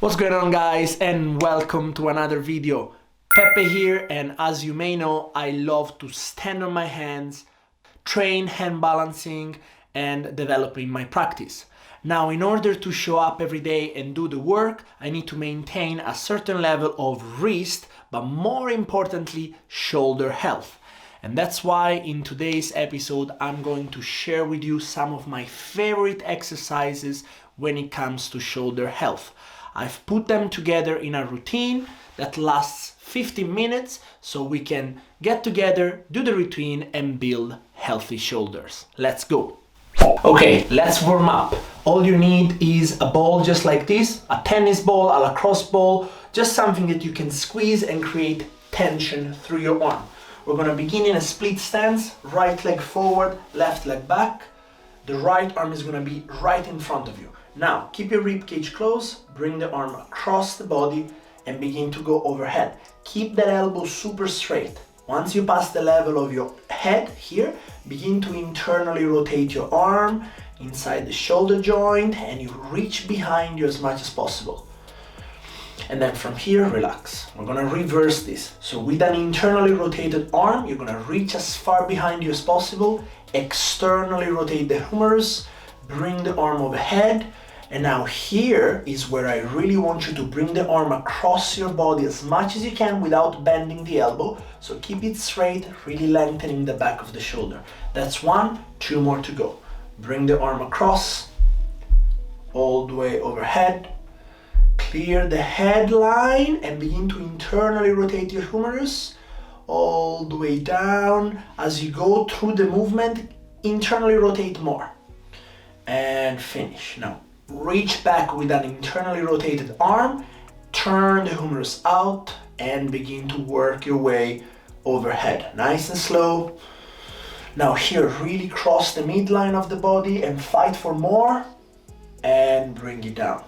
What's going on, guys, and welcome to another video. Pepe here, and as you may know, I love to stand on my hands, train hand balancing and developing my practice. Now, in order to show up every day and do the work, I need to maintain a certain level of wrist, but more importantly, shoulder health. And that's why in today's episode, I'm going to share with you some of my favorite exercises when it comes to shoulder health. I've put them together in a routine that lasts 15 minutes so we can get together, do the routine and build healthy shoulders. Let's go. Okay, let's warm up. All you need is a ball just like this, a tennis ball, a lacrosse ball, just something that you can squeeze and create tension through your arm. We're gonna begin in a split stance, right leg forward, left leg back. The right arm is gonna be right in front of you. Now, keep your rib cage close, bring the arm across the body and begin to go overhead. Keep that elbow super straight. Once you pass the level of your head here, begin to internally rotate your arm inside the shoulder joint and you reach behind you as much as possible. And then from here, relax. We're gonna reverse this. So with an internally rotated arm, you're gonna reach as far behind you as possible, externally rotate the humerus, bring the arm overhead, and now here is where I really want you to bring the arm across your body as much as you can without bending the elbow. So keep it straight, really lengthening the back of the shoulder. That's 1, 2 more to go. Bring the arm across, all the way overhead. Clear the headline and begin to internally rotate your humerus all the way down. As you go through the movement, internally rotate more. And finish. Now, reach back with an internally rotated arm, turn the humerus out and begin to work your way overhead. Nice and slow. Now here, really cross the midline of the body and fight for more and bring it down.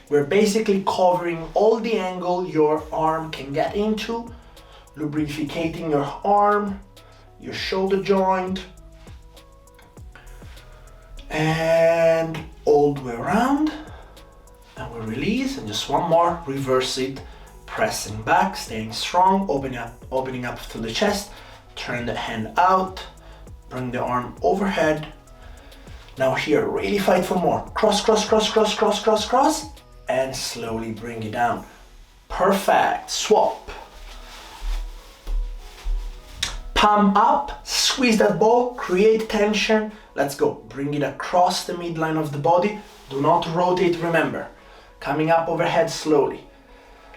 We're basically covering all the angle your arm can get into, lubricating your arm, your shoulder joint, and all the way around. And we release, and just one more, reverse it, pressing back, staying strong, opening up through the chest, turn the hand out, bring the arm overhead. Now here, really fight for more. Cross, cross, cross, cross, cross, cross, cross, and slowly bring it down. Perfect. Swap. Palm up, squeeze that ball, create tension. Let's go. Bring it across the midline of the body. Do not rotate, remember. Coming up overhead slowly.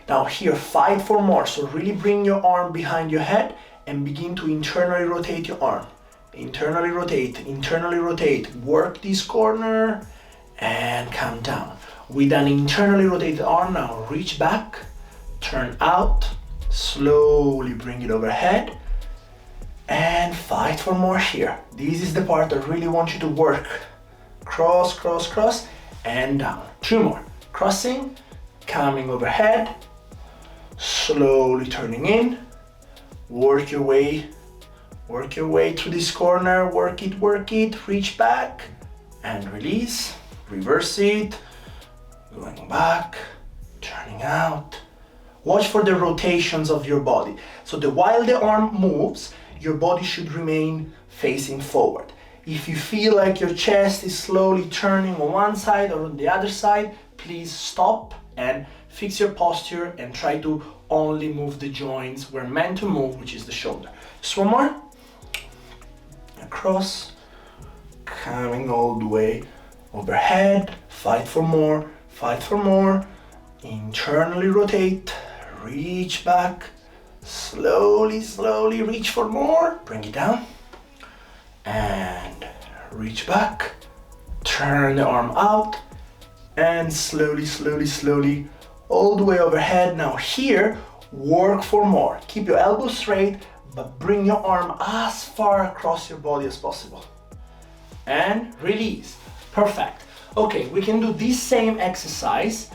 Now here, fight for more. So really bring your arm behind your head and begin to internally rotate your arm. Internally rotate, internally rotate. Work this corner and come down. With an internally rotated arm now, reach back, turn out, slowly bring it overhead, and fight for more here. This is the part I really want you to work. Cross, cross, cross, and down. 2 more. Crossing, coming overhead, slowly turning in, work your way through this corner, work it, reach back, and release, reverse it, going back, turning out. Watch for the rotations of your body. So while the arm moves, your body should remain facing forward. If you feel like your chest is slowly turning on one side or on the other side, please stop and fix your posture and try to only move the joints we're meant to move, which is the shoulder. Just one more. Across, coming all the way overhead, fight for more, internally rotate, reach back, slowly, slowly reach for more, bring it down, and reach back, turn the arm out, and slowly, slowly, slowly, all the way overhead. Now here, work for more. Keep your elbows straight, but bring your arm as far across your body as possible. And release. Perfect. Okay, we can do this same exercise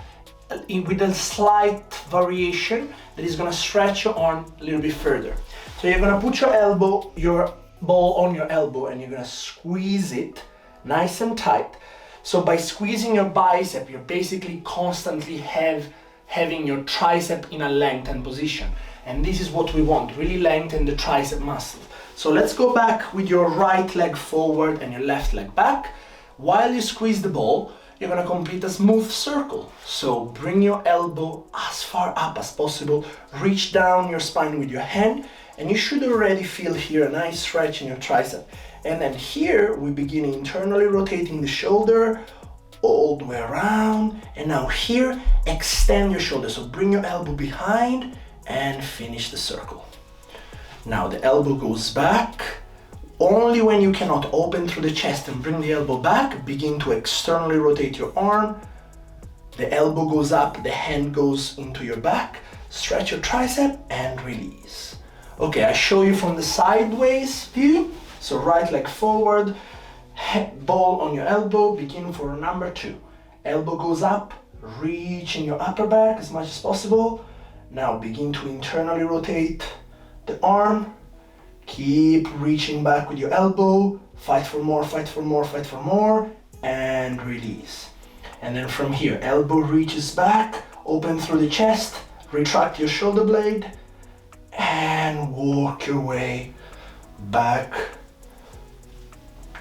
with a slight variation that is gonna stretch your arm a little bit further. So you're gonna put your ball on your elbow and you're gonna squeeze it nice and tight. So by squeezing your bicep, you basically constantly have having your tricep in a lengthened position. And this is what we want, really lengthen the tricep muscle. So let's go back with your right leg forward and your left leg back. While you squeeze the ball, you're gonna complete a smooth circle. So bring your elbow as far up as possible, reach down your spine with your hand, and you should already feel here a nice stretch in your tricep. And then here we begin internally rotating the shoulder all the way around. And now here, extend your shoulder. So bring your elbow behind and finish the circle. Now the elbow goes back. Only when you cannot open through the chest and bring the elbow back, begin to externally rotate your arm. The elbow goes up, the hand goes into your back. Stretch your tricep and release. Okay, I show you from the sideways view. So right leg forward, ball on your elbow, begin for number 2. Elbow goes up, reach in your upper back as much as possible. Now begin to internally rotate the arm. Keep reaching back with your elbow. Fight for more, fight for more, fight for more, and release. And then from here, elbow reaches back, open through the chest, retract your shoulder blade, and walk your way back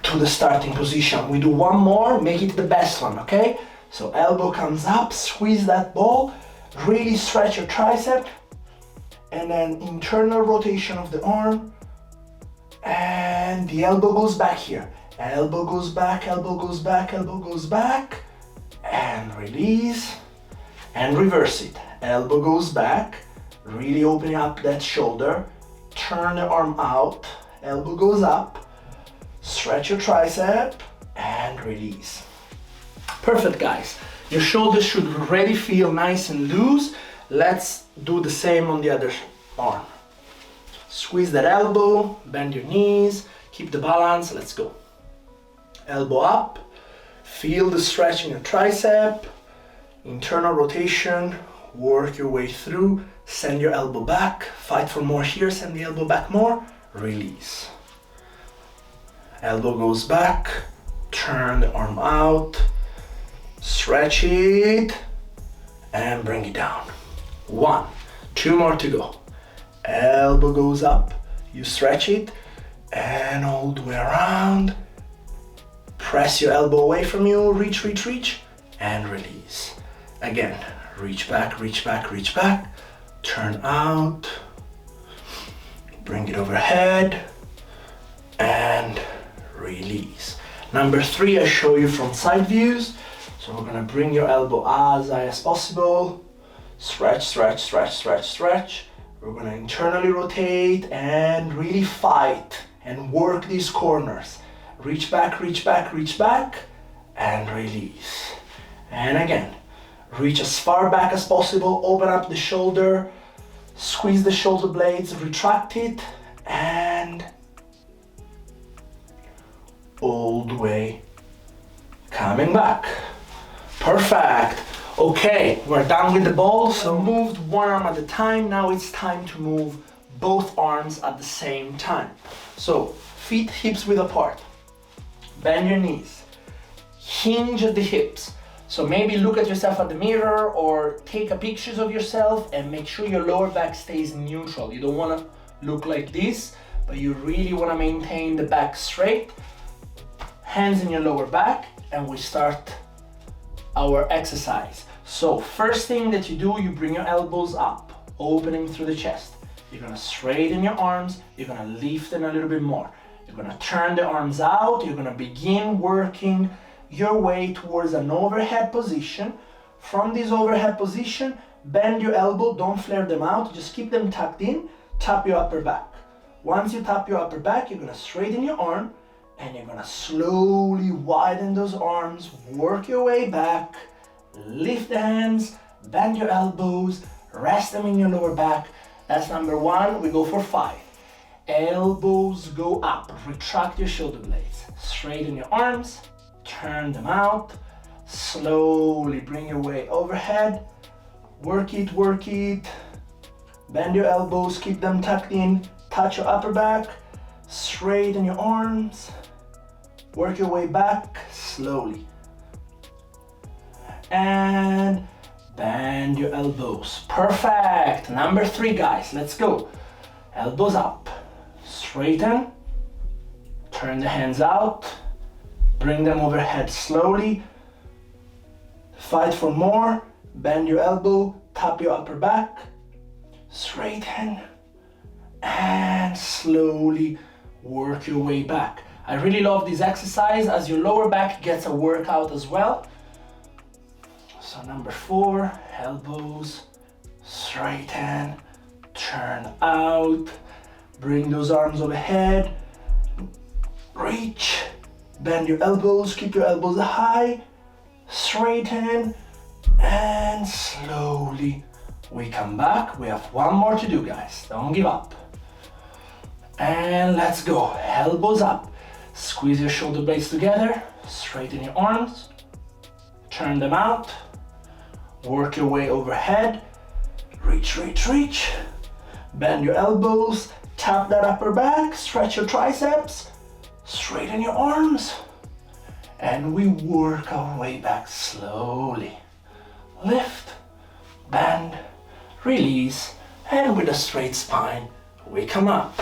to the starting position. We do one more, make it the best one, okay? So elbow comes up, squeeze that ball, really stretch your tricep, and then internal rotation of the arm, and the elbow goes back here. Elbow goes back, elbow goes back, elbow goes back, and release, and reverse it. Elbow goes back, really opening up that shoulder, turn the arm out, elbow goes up, stretch your tricep, and release. Perfect, guys. Your shoulders should already feel nice and loose. Let's do the same on the other arm. Squeeze that elbow, bend your knees, keep the balance, let's go. Elbow up, feel the stretch in your tricep, internal rotation, work your way through, send your elbow back, fight for more here, send the elbow back more, release. Elbow goes back, turn the arm out, stretch it, and bring it down. 1, 2 more to go. Elbow goes up, you stretch it, and all the way around. Press your elbow away from you, reach, reach, reach, and release. Again, reach back, reach back, reach back, turn out, bring it overhead, and release. Number 3, I show you from side views. So we're gonna bring your elbow as high as possible, stretch, stretch, stretch, stretch, stretch. We're gonna internally rotate and really fight and work these corners. Reach back, reach back, reach back, and release. And again, reach as far back as possible, open up the shoulder, squeeze the shoulder blades, retract it, and all the way coming back. Perfect. Okay, we're done with the ball, so moved one arm at a time. Now it's time to move both arms at the same time. So feet hips width apart, bend your knees, hinge at the hips. So maybe look at yourself at the mirror or take a pictures of yourself and make sure your lower back stays neutral. You don't want to look like this, but you really want to maintain the back straight. Hands in your lower back, and we start our exercise. So first thing that you do, you bring your elbows up, opening through the chest. You're gonna straighten your arms, you're gonna lift them a little bit more. You're gonna turn the arms out, you're gonna begin working your way towards an overhead position. From this overhead position, bend your elbow, don't flare them out, just keep them tucked in, tap your upper back. Once you tap your upper back, you're gonna straighten your arm, and you're gonna slowly widen those arms, work your way back, lift the hands, bend your elbows, rest them in your lower back. That's number 1, we go for 5. Elbows go up, retract your shoulder blades, straighten your arms, turn them out, slowly bring your way overhead, work it, bend your elbows, keep them tucked in, touch your upper back, straighten your arms, work your way back slowly. And bend your elbows. Perfect. Number 3, guys, let's go. Elbows up, straighten, turn the hands out, bring them overhead slowly, fight for more, bend your elbow, tap your upper back, straighten, and slowly work your way back. I really love this exercise as your lower back gets a workout as well. So number 4, elbows, straighten, turn out, bring those arms overhead, reach, bend your elbows, keep your elbows high, straighten, and slowly we come back. We have one more to do, guys, don't give up. And let's go, elbows up, squeeze your shoulder blades together, straighten your arms, turn them out, work your way overhead, reach, reach, reach, bend your elbows, tap that upper back, stretch your triceps, straighten your arms, and we work our way back slowly. Lift, bend, release, and with a straight spine, we come up.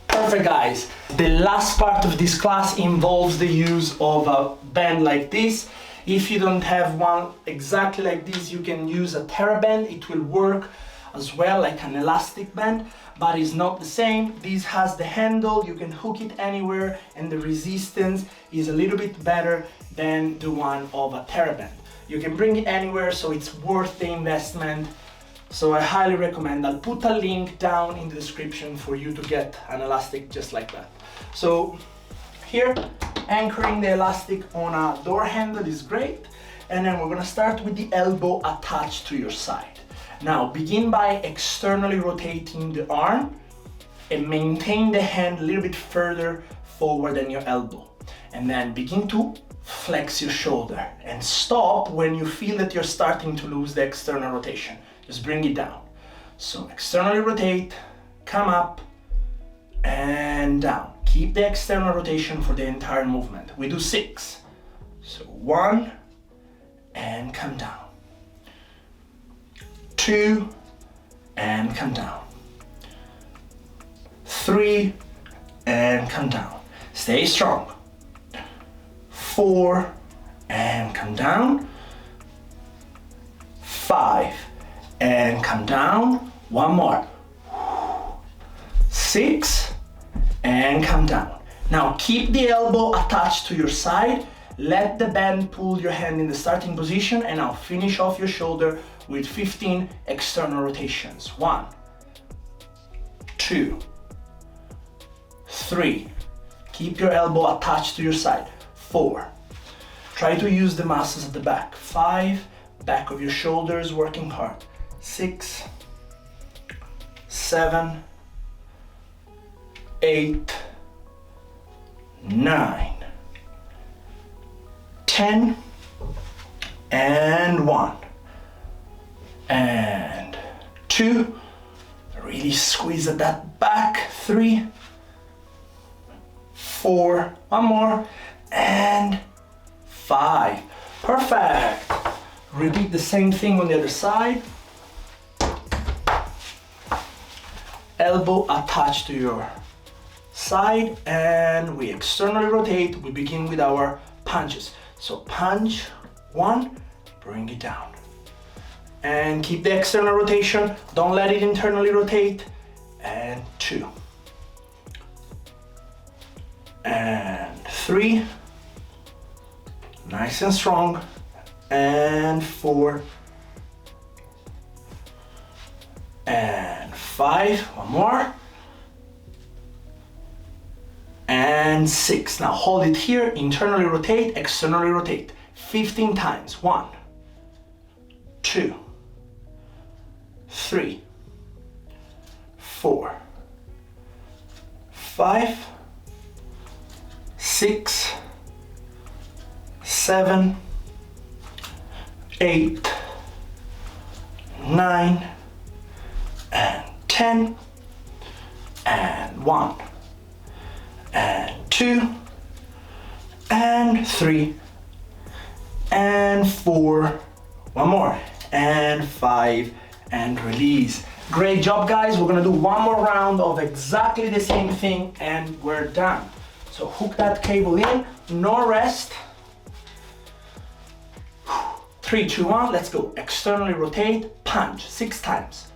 Perfect, guys. The last part of this class involves the use of a band like this. If you don't have one exactly like this, you can use a TheraBand. It will work as well, like an elastic band, but it's not the same. This has the handle, you can hook it anywhere, and the resistance is a little bit better than the one of a TheraBand. You can bring it anywhere, so it's worth the investment. So I highly recommend. I'll put a link down in the description for you to get an elastic just like that. So here, anchoring the elastic on a door handle is great. And then we're gonna start with the elbow attached to your side. Now begin by externally rotating the arm and maintain the hand a little bit further forward than your elbow. And then begin to flex your shoulder and stop when you feel that you're starting to lose the external rotation. Just bring it down. So externally rotate, come up and down. Keep the external rotation for the entire movement. We do 6. So 1 and come down. 2 and come down. 3 and come down. Stay strong. 4 and come down. 5 and come down. One more. 6 and come down. Now keep the elbow attached to your side. Let the band pull your hand in the starting position, and now finish off your shoulder with 15 external rotations. 1, 2, 3. Keep your elbow attached to your side. 4. Try to use the muscles at the back. 5. Back of your shoulders working hard. 6, 7, 8, 9, 10, and 1, and 2. Really squeeze at that back. 3, 4, one more, and 5. Perfect. Repeat the same thing on the other side. Elbow attached to your side, and we externally rotate. We begin with our punches. So punch, 1, bring it down. And keep the external rotation. Don't let it internally rotate. And 2. And 3. Nice and strong. And 4. And 5. One more. And 6. Now hold it here. Internally rotate, externally rotate. 15 times. 1, 2, 3, 4, 5, 6, 7, 8, 9, and 10, and 1, and 2, and 3, and 4, one more, and 5, and release. Great job, guys. We're gonna do one more round of exactly the same thing and we're done. So hook that cable in, no rest. 3, 2, 1, let's go. Externally rotate, punch 6 times.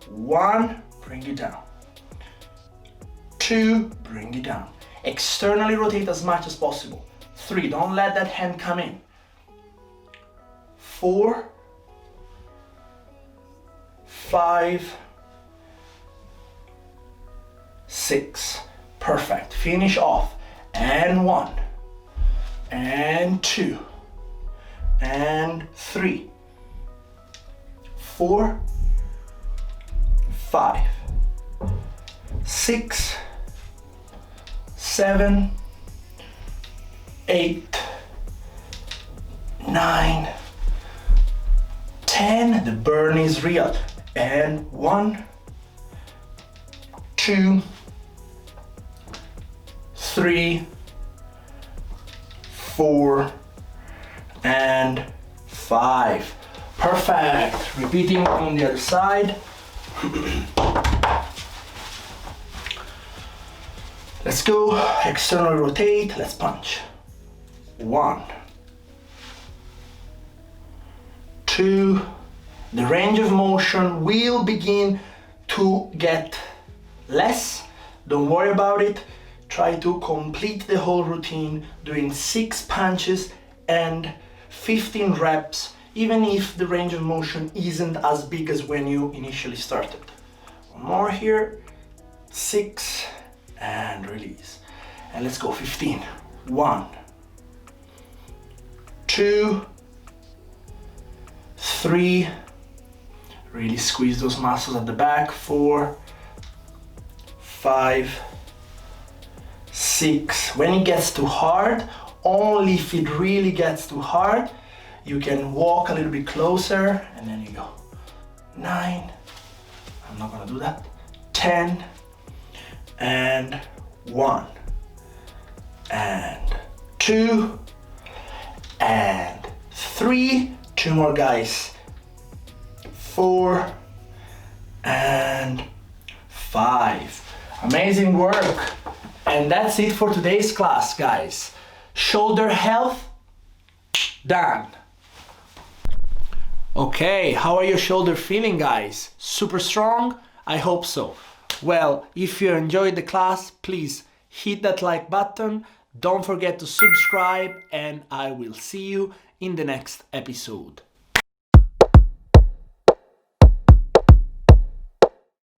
1, bring it down. 2, bring it down. Externally rotate as much as possible. 3, don't let that hand come in. 4, 5, 6. Perfect. Finish off. And 1, and 2, and 3, 4, 5, 6, 7, 8, 9, 10. The burn is real. And 1, 2, 3, 4, and 5. Perfect. Repeating on the other side. Let's go. Externally rotate. Let's punch. 1, 2. The range of motion will begin to get less. Don't worry about it. Try to complete the whole routine doing 6 punches and 15 reps, even if the range of motion isn't as big as when you initially started. One more here. 6 and release. And let's go 15. 1, 2, 3. Really squeeze those muscles at the back. 4, 5, 6. When it gets too hard, only if it really gets too hard, you can walk a little bit closer and then you go. 9. I'm not gonna do that. 10 and 1 and 2 and 3. 2 more, guys. 4 and 5. Amazing work. And that's it for today's class, guys. Shoulder health, done. Okay, how are your shoulders feeling, guys? Super strong? I hope so. Well, if you enjoyed the class, please hit that like button. Don't forget to subscribe and I will see you in the next episode.